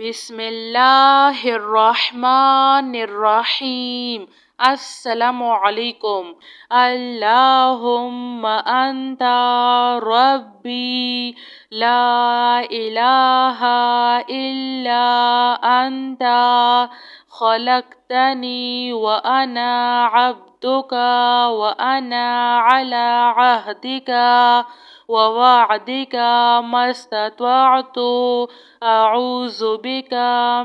بسم الله الرحمن الرحيم. السلام عليكم. اللهم أنت ربي لا إله إلا أنت خلقتني وأنا عبدك وأنا على عهدك ووعدك ما استطعت. أعوذ بك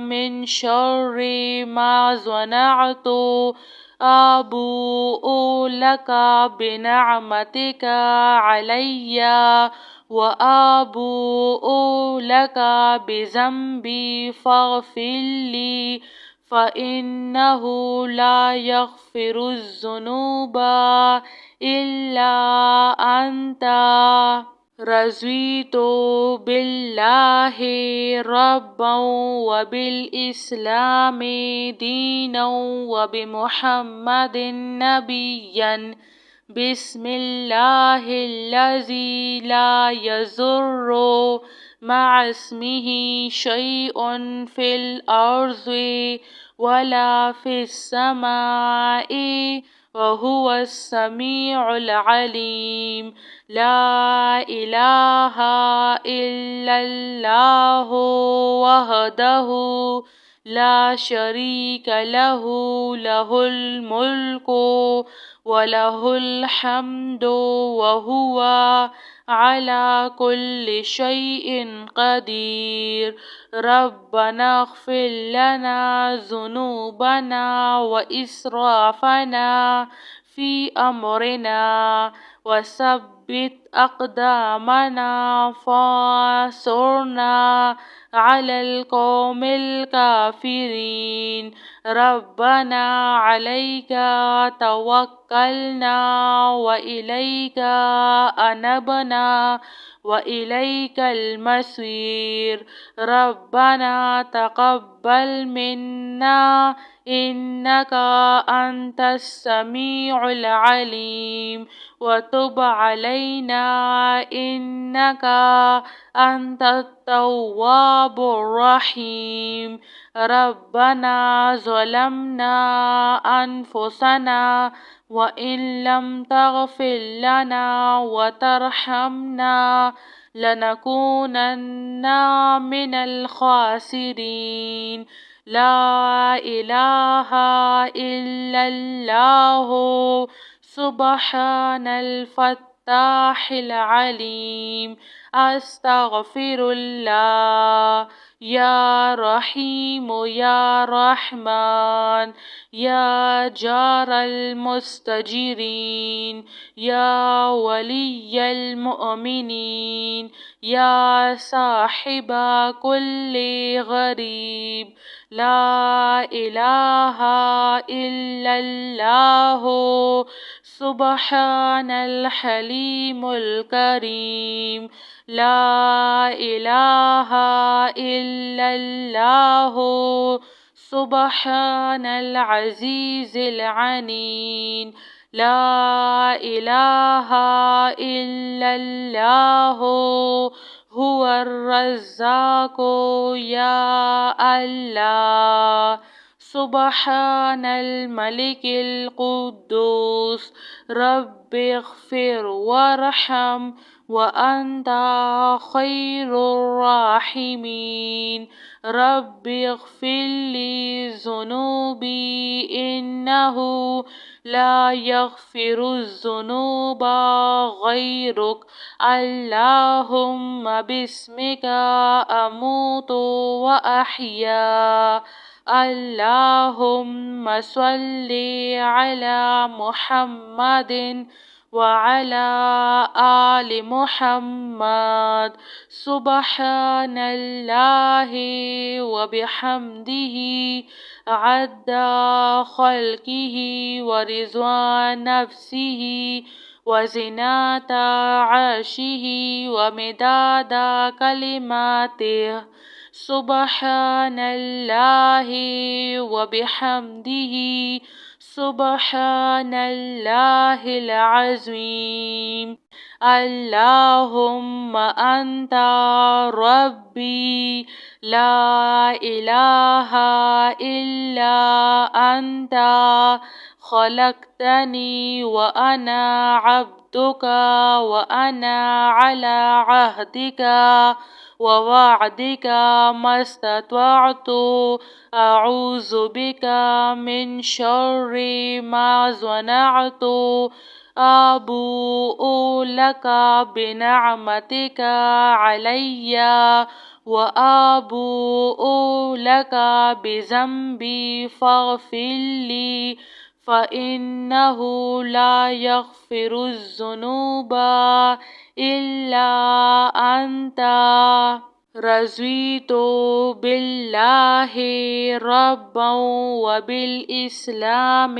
من شر ما صنعت. أبوء لك بنعمتك علي وأبوء لك بذنبي فاغفر لي فإنه لا يغفر الذنوب إلا أنت. رضيت بالله ربا وبالإسلام دينا وبمحمد نبيا. بسم الله الذي لا يضر مع اسمه شيء في الأرض ولا في السماء وهو السميع العليم. لا إله إلا الله وحده لا شريك له له الملك وله الحمد وهو على كل شيء قدير. ربنا اغفر لنا ذنوبنا وإسرافنا في أمرنا وثبت أقدامنا فانصرنا على القوم الكافرين. ربنا عليك توكلنا وإليك أنبنا وإليك المصير. ربنا تقبل منا إنك أنت السميع العليم وتب علينا إنك أنت التواب الرحيم. ربنا ظلمنا أنفسنا وإن لم تغفر لنا وترحمنا لنكونن من الخاسرين. لا إله إلا الله سبحان الفتاح العليم. أستغفر الله. يا رحيم يا رحمن يا جار المستجيرين يا ولي المؤمنين يا صاحب كل غريب. لا إله إلا الله سبحان الحليم الكريم. لا إله إلا الله سبحان العزيز العنيد. لا إله إلا الله هو الرزاق يا الله. سبحان الملك القدوس رب اغفر وارحم وأنت خير الراحمين. رب اغفر لي ذنوبي إنه لا يغفر الذنوب غيرك. اللهم باسمك أموت وأحيا. اللهم صل على محمد وعلى آل محمد. سبحان الله وبحمده عد خلقه ورضوان نفسه وزنة عرشه ومداد كلماته. سبحان الله وبحمده سبحان الله العظيم. اللهم أنت ربي لا إله إلا أنت خلقتني وأنا عبدك وأنا على عهدك ووعدك ما استطعت. أعوذ بك من شر ما صنعت. أبوء لك بنعمتك علي وأبوء لك بذنبي فاغفر لي فإنه لا يغفر الذنوب إلا أنت. رضيت بالله ربا وبالإسلام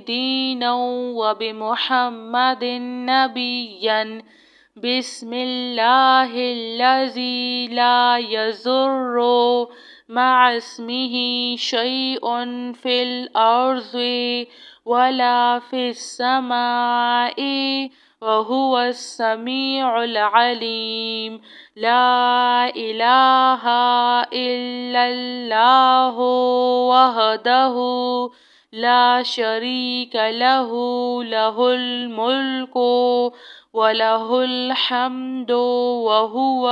دينا وبمحمد نبيا. بسم الله الذي لا يضر مع اسمه شيء في الأرض ولا في السماء وهو السميع العليم. لا إله إلا الله وحده لا شريك له له الملك وله الحمد وهو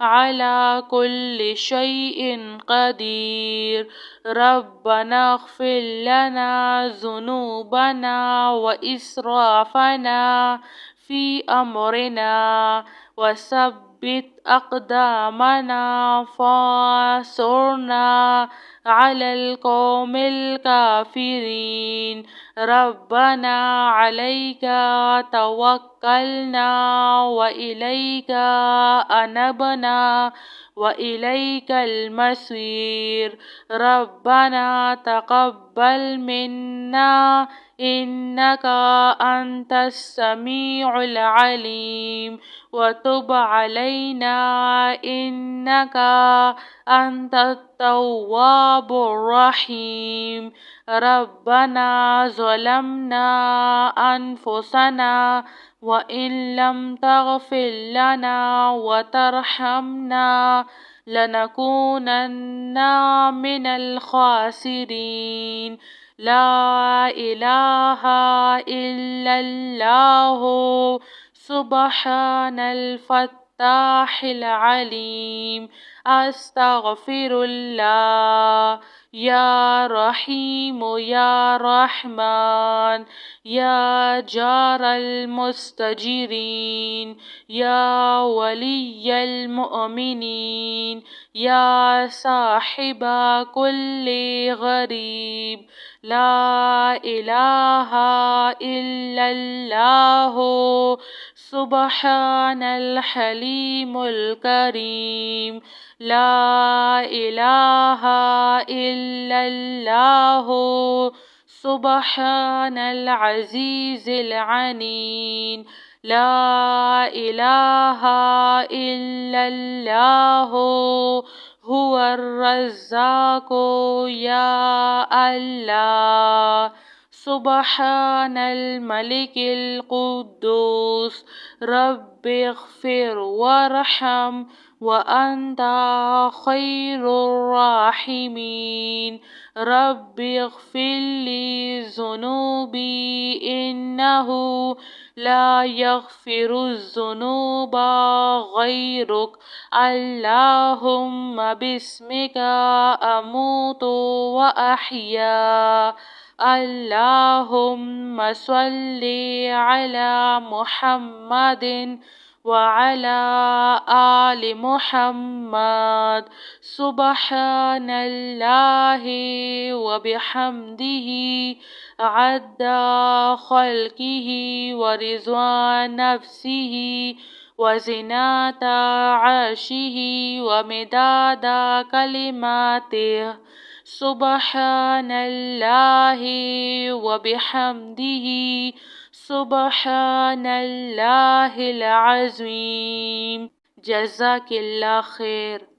على كل شيء قدير. ربنا اغفر لنا ذنوبنا وإسرافنا في أمرنا وثبت أقدامنا فانصرنا على القوم الكافرين. ربنا عليك توكلنا وإليك أنبنا وإليك المصير. ربنا تقبل منا إنك أنت السميع العليم وتب علينا إنك أنت التواب الرحيم. ربنا ظلمنا أنفسنا وإن لم تغفر لنا وترحمنا لنكونن من الخاسرين. لا إله إلا الله سبحان الفتاح العليم. أستغفر الله. يا رحيم يا رحمن يا جار المستجيرين يا ولي المؤمنين يا صاحب كل غريب. لا إله إلا الله سبحان الحليم الكريم. لا إله إلا الله سبحان العزيز العنيد. لا إله إلا الله هو الرزاق يا الله. سبحان الملك القدوس رب اغفر وارحم وأنت خير الراحمين. رب اغفر لي ذنوبي إنه لا يغفر الذنوب غيرك. اللهم باسمك أموت وأحيا. اللهم صل على محمد وعلى آل محمد. سبحان الله وبحمده عد خلقه ورضوان نفسه وزنة عرشه ومداد كلماته. سبحان الله وبحمده سبحان الله العظيم. جزاك الله خير.